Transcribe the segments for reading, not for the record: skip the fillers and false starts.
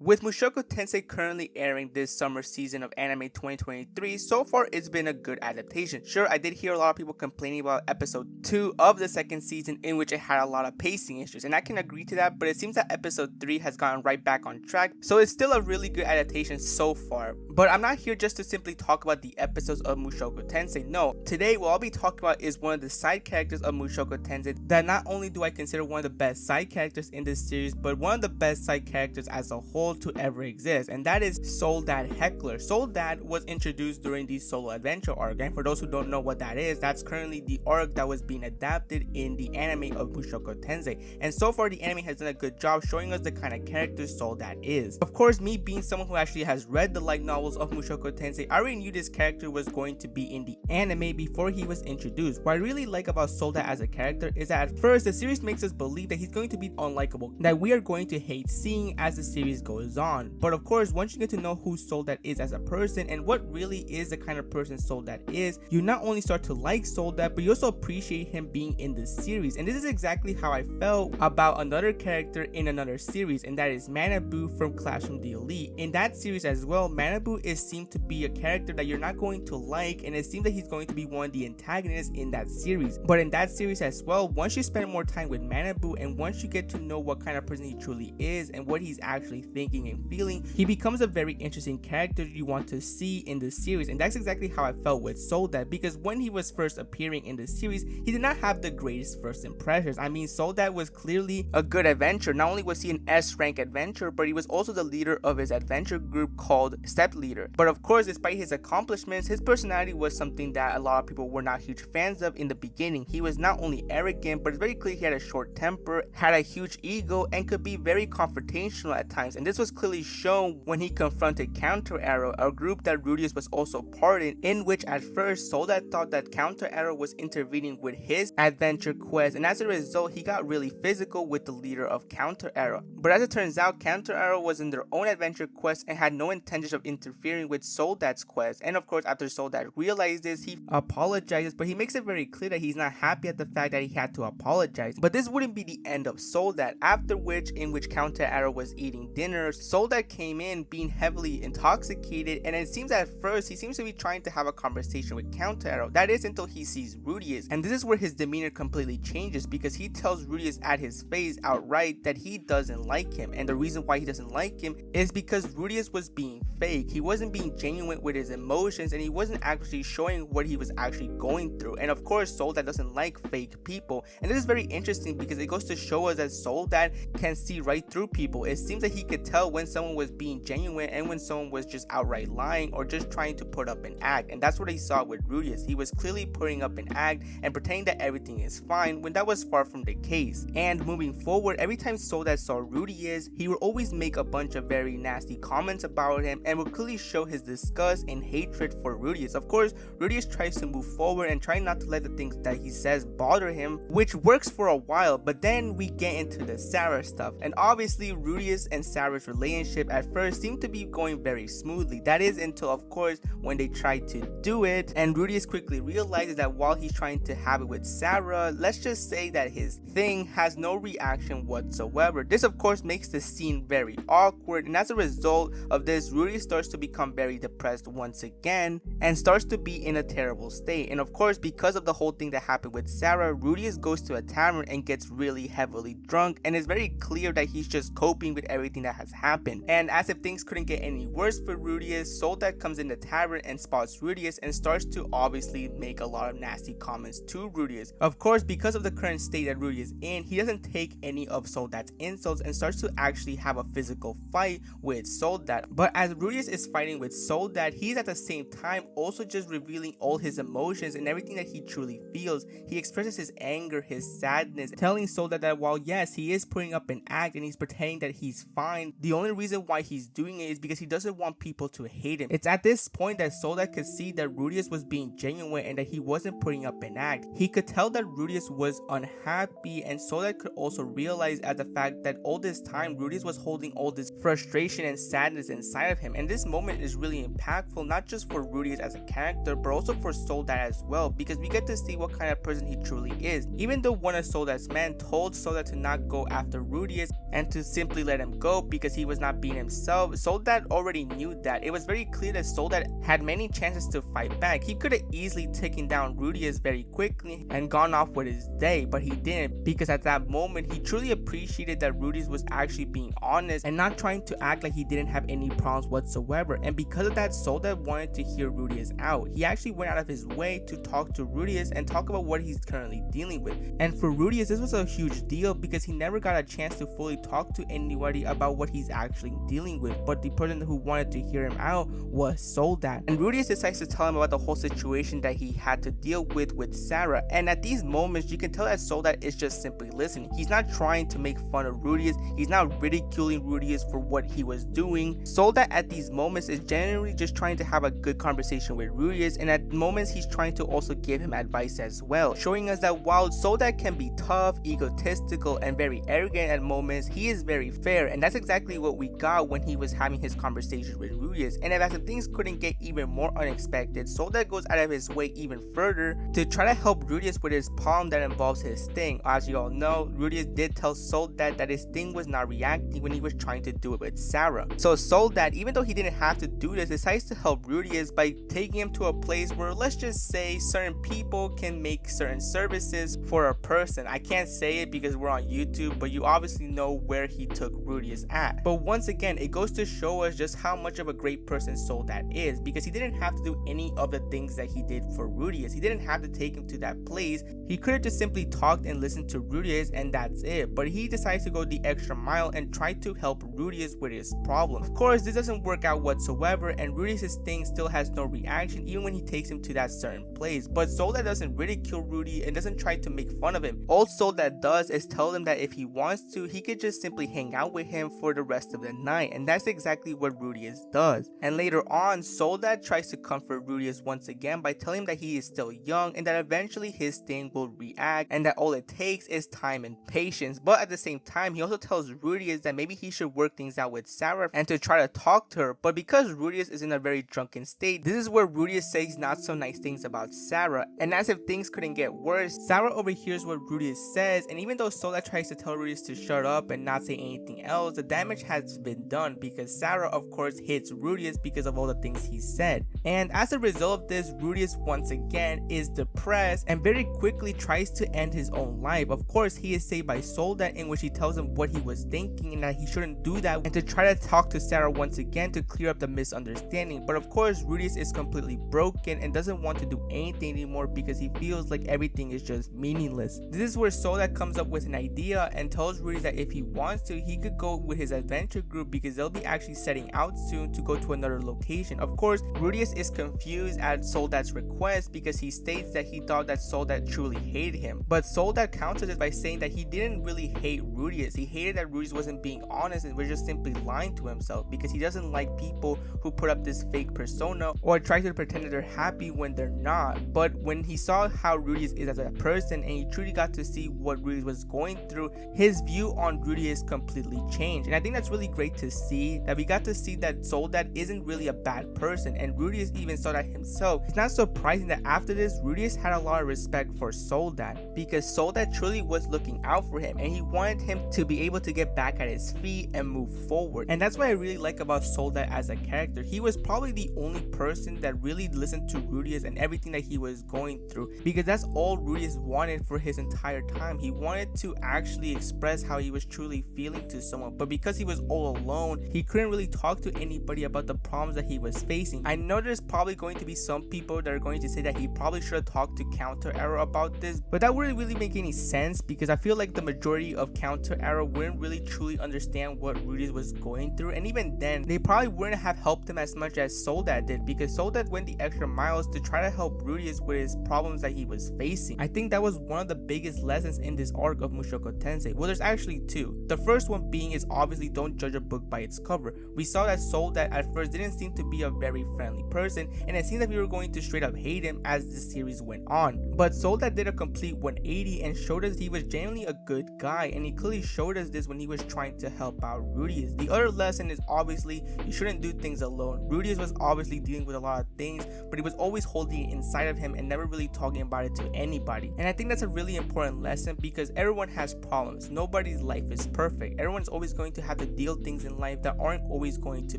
With Mushoku Tensei currently airing this summer season of anime 2023, so far it's been a good adaptation. Sure, I did hear a lot of people complaining about episode 2 of the second season, in which it had a lot of pacing issues, and I can agree to that, but it seems that episode 3 has gotten right back on track, so it's still a really good adaptation so far. But I'm not here just to simply talk about the episodes of Mushoku Tensei. No, today what I'll be talking about is one of the side characters of Mushoku Tensei that not only do I consider one of the best side characters in this series, but one of the best side characters as a whole to ever exist, and that is Soldat Heckler. Soldat was introduced during the solo adventure arc, and for those who don't know what that is, that's currently the arc that was being adapted in the anime of Mushoku Tensei, and so far the anime has done a good job showing us the kind of character Soldat is. Of course, me being someone who actually has read the light novels of Mushoku Tensei, I already knew this character was going to be in the anime before he was introduced. What I really like about Soldat as a character is that at first the series makes us believe that he's going to be unlikable, that we are going to hate seeing as the series goes on. But of course, once you get to know who Soldat is as a person and what really is the kind of person Soldat is, you not only start to like Soldat, but you also appreciate him being in the series. And this is exactly how I felt about another character in another series, and that is Manabu from Clash from the Elite. In that series as well, Manabu is seemed to be a character that you're not going to like, and it seems that he's going to be one of the antagonists in that series. But in that series as well, once you spend more time with Manabu and once you get to know what kind of person he truly is and what he's actually thinking and feeling, he becomes a very interesting character you want to see in the series. And that's exactly how I felt with Soldat, because when he was first appearing in the series, he did not have the greatest first impressions. I mean, Soldat was clearly a good adventurer. Not only was he an S rank adventurer, but he was also the leader of his adventure group called Step Leader. But of course, despite his accomplishments, his personality was something that a lot of people were not huge fans of in the beginning. He was not only arrogant, but it's very clear he had a short temper, had a huge ego, and could be very confrontational at times. And this was clearly shown when he confronted Counter Arrow, a group that Rudius was also part in which at first Soldat thought that Counter Arrow was intervening with his adventure quest, and as a result he got really physical with the leader of Counter Arrow. But as it turns out, Counter Arrow was in their own adventure quest and had no intention of interfering with Soldat's quest. And of course, after Soldat realized this, he apologizes, but he makes it very clear that he's not happy at the fact that he had to apologize. But this wouldn't be the end of Soldat, after which, in which Counter Arrow was eating dinner, Soldat came in being heavily intoxicated, and it seems at first he seems to be trying to have a conversation with Counter Arrow. That is until he sees Rudius, and this is where his demeanor completely changes, because he tells Rudius at his face outright that he doesn't like him, and the reason why he doesn't like him is because Rudius was being fake. He wasn't being genuine with his emotions, and he wasn't actually showing what he was actually going through. And of course, Soldat doesn't like fake people, and this is very interesting because it goes to show us that Soldat can see right through people. It seems that he could tell when someone was being genuine and when someone was just outright lying or just trying to put up an act, and that's what he saw with Rudius. He was clearly putting up an act and pretending that everything is fine when that was far from the case. And moving forward, every time Soldat saw Rudius, he would always make a bunch of very nasty comments about him and would clearly show his disgust and hatred for Rudius. Of course, Rudius tries to move forward and try not to let the things that he says bother him, which works for a while, but then we get into the Sarah stuff. And obviously, Rudius and Sarah's relationship at first seemed to be going very smoothly. That is until, of course, when they tried to do it, and Rudius quickly realizes that while he's trying to have it with Sarah, let's just say that his thing has no reaction whatsoever. This, of course, makes the scene very awkward, and as a result of this, Rudius starts to become very depressed once again and starts to be in a terrible state. And of course, because of the whole thing that happened with Sarah, Rudius goes to a tavern and gets really heavily drunk, and it's very clear that he's just coping with everything that has happened. And as if things couldn't get any worse for Rudius, Soldat comes in the tavern and spots Rudius and starts to obviously make a lot of nasty comments to Rudius. Of course, because of the current state that Rudius is in, he doesn't take any of Soldat's insults and starts to actually have a physical fight with Soldat. But as Rudius is fighting with Soldat, he's at the same time also just revealing all his emotions and everything that he truly feels. He expresses his anger, his sadness, telling Soldat that while yes, he is putting up an act and he's pretending that he's fine, the only reason why he's doing it is because he doesn't want people to hate him. It's at this point that Soldat could see that Rudius was being genuine and that he wasn't putting up an act. He could tell that Rudius was unhappy, and Soldat could also realize at the fact that all this time Rudius was holding all this frustration and sadness inside of him. And this moment is really impactful, not just for Rudy as a character, but also for Soldat as well, because we get to see what kind of person he truly is. Even though one of Soldat's men told Soldat to not go after Rudy and to simply let him go because he was not being himself, Soldat already knew that. It was very clear that Soldat had many chances to fight back. He could have easily taken down Rudy very quickly and gone off with his day, but he didn't, because at that moment he truly appreciated that Rudy was actually being honest and not trying to act like he didn't have any problems whatsoever. And because of that, Soldat wanted to hear Rudy out. He actually went out of his way to talk to Rudy and talk about what he's currently dealing with. And for Rudy, this was a huge deal because he never got a chance to fully talk to anybody about what he's actually dealing with, but the person who wanted to hear him out was Soldat. And Rudy decides to tell him about the whole situation that he had to deal with Sarah. And at these moments, you can tell that Soldat is just simply listening. He's not trying to make fun of Rudy. He's not ridiculing Rudy for what he was doing. Soldat at these moments is generally just trying to have a good conversation with Rudy, and at moments he's trying to also give him advice as well, showing us that while Soldat can be tough, egotistical, and very arrogant at moments, he is very fair. And that's exactly what we got when he was having his conversation with Rudy. And as if things couldn't get even more unexpected, Soldat goes out of his way even further to try to help Rudy with his problem that involves his sting. As you all know, Rudy did tell Soldat that his sting was not reacting when he was trying to do it with Sarah. So Soldat, even though he didn't have to do this, decides to help Rudy by taking him to a place where, let's just say, certain people can make certain services for a person. I can't say it because we're on YouTube, but you obviously know where he took Rudy at. But once again, it goes to show us just how much of a great person Soldat is, because he didn't have to do any of the things that he did for Rudy. He didn't have to take him to that place. He could have just simply talked and listened to Rudy and that's it. But he decides to go the extra mile and try to help Rudy with his problem. Of course, this doesn't work out whatsoever, and Rudy's thing still has no reaction even when he takes him to that certain place. But Soldat doesn't ridicule Rudy and doesn't try to make fun of him. All Soldat does is tell him that if he wants to, he could just simply hang out with him for the rest of the night, and that's exactly what Rudy does. And later on, Soldat tries to comfort Rudy once again by telling him that he is still young and that eventually his thing will react and that all it takes is time and patience. But at the same time, he also tells Rudy that maybe he should work things out with Sarah and to try to talk to her. But because Rudy is in a very drunken state, this is where Rudy says not so nice things about Sarah. And as if things couldn't get worse, Sarah overhears what Rudy says, and even though Soldat tries to tell Rudy to shut up and not say anything else, the damage has been done because Sarah of course hits Rudy because of all the things he said. And as a result of this, Rudy once again is depressed and very quickly tries to end his own life. Of course, he is saved by Soldat, in which he tells him what he was thinking and that he shouldn't do that, and to try to talk to Sarah once again to clear up the misunderstanding. But of course, Rudy is completely broken and doesn't want to do anything anymore because he feels like everything is just meaningless. This is where Soldat comes up with an idea and tells Rudy that if he wants to, he could go with his adventure group because they'll be actually setting out soon to go to another location. Of course, Rudy is confused at Soldat's request because he states that he thought that Soldat truly hated him. But Soldat counters it by saying that he didn't really hate Rudy. He hated that Rudy wasn't being honest and was just simply lying to himself because he doesn't like people who put up this fake persona or try to pretend that they're happy when they're not. But when he saw how Rudy is as a person and he truly got to see what Rudy was going through, his view on Rudy is completely changed. And I think that's really great to see, that we got to see that Soldat isn't really a bad person, and Rudy even saw that himself. It's not surprising that after this, Rudy had a lot of respect for Soldat because Soldat truly was looking out for him and he wanted him to be able to get back at his feet and move forward. And that's what I really like about Soldat as a character. He was probably the only person that really listened to Rudy and everything that he was going through, because that's all Rudy wanted for his entire time. He wanted to actually express how he was truly feeling to someone, but because he was all alone, he couldn't really talk to anybody about the problems that he was facing. I know there's probably going to be some people that are going to say that he probably should have talked to Counter Arrow about this, but that wouldn't really make any sense because I feel like the majority of Counter Arrow wouldn't really truly understand what Rudy was going through, and even then they probably wouldn't have helped him as much as Soldat did, because Soldat went the extra miles to try to help Rudy with his problems that he was facing. I think that was one of the biggest lessons in this arc of Mushoku Tensei. Well, there's actually two. The first one being is obviously don't judge a book by its cover. We saw that Soldat at first didn't seem to be a very friendly person, and it seemed that we were going to straight up hate him as the series went on. But Soldat did a complete 180 and showed us he was genuinely a good guy, and he clearly showed us this when he was trying to help out Rudy. The other lesson is obviously you shouldn't do things alone. Rudy was obviously dealing with a lot of things, but he was always holding it inside of him and never really talking about it to anybody. And I think that's a really important lesson, because everyone has problems. Nobody's life is perfect. Everyone's always going to have to deal things in life that aren't always going to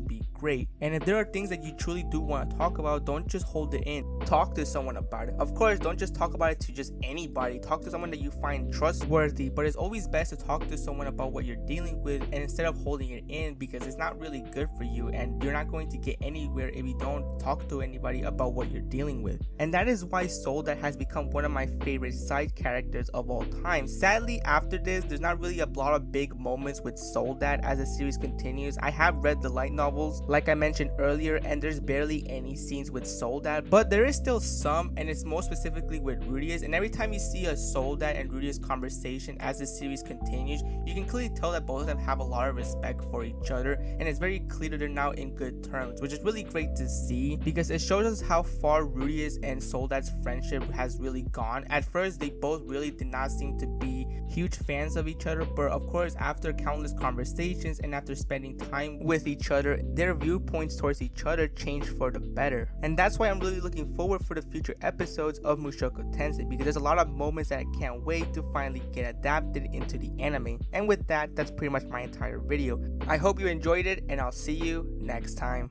be great. And if there are things that you truly do want to talk about, don't just hold it in. Talk to someone about it. Of course, don't just talk about it to just anybody. Talk to someone that you find trustworthy, but it's always best to talk to someone about what you're dealing with, and instead of holding it in, because it's not really good for you and you're not going to get anywhere if you don't talk to anybody about what you're dealing with. And that is why Soldat has become one of my favorite side characters of all time. Sadly, after this, there's not really a lot of big moments with Soldat as the series continues. I have read the light novels, like I mentioned earlier, and there's barely any scenes with Soldat, but there is still some, and it's more specifically with Rudy's. And every time you see a Soldat and Rudy's conversation as the series continues, you can clearly tell that both of them have a lot of respect for each other, and it's very clear that they're now in good terms, which is really great to see, because it shows us how far Rudy's and Soldat's friendship has really gone. At first, they both really did not seem to be huge fans of each other, but of course, after countless conversations and after spending time with each other, their viewpoints towards each other changed for the better. And that's why I'm really looking forward for the future episodes of Mushoku Tensei, because there's a lot of moments that I can't wait to finally get adapted into the anime. And with that, that's pretty much my entire video. I hope you enjoyed it, and I'll see you next time.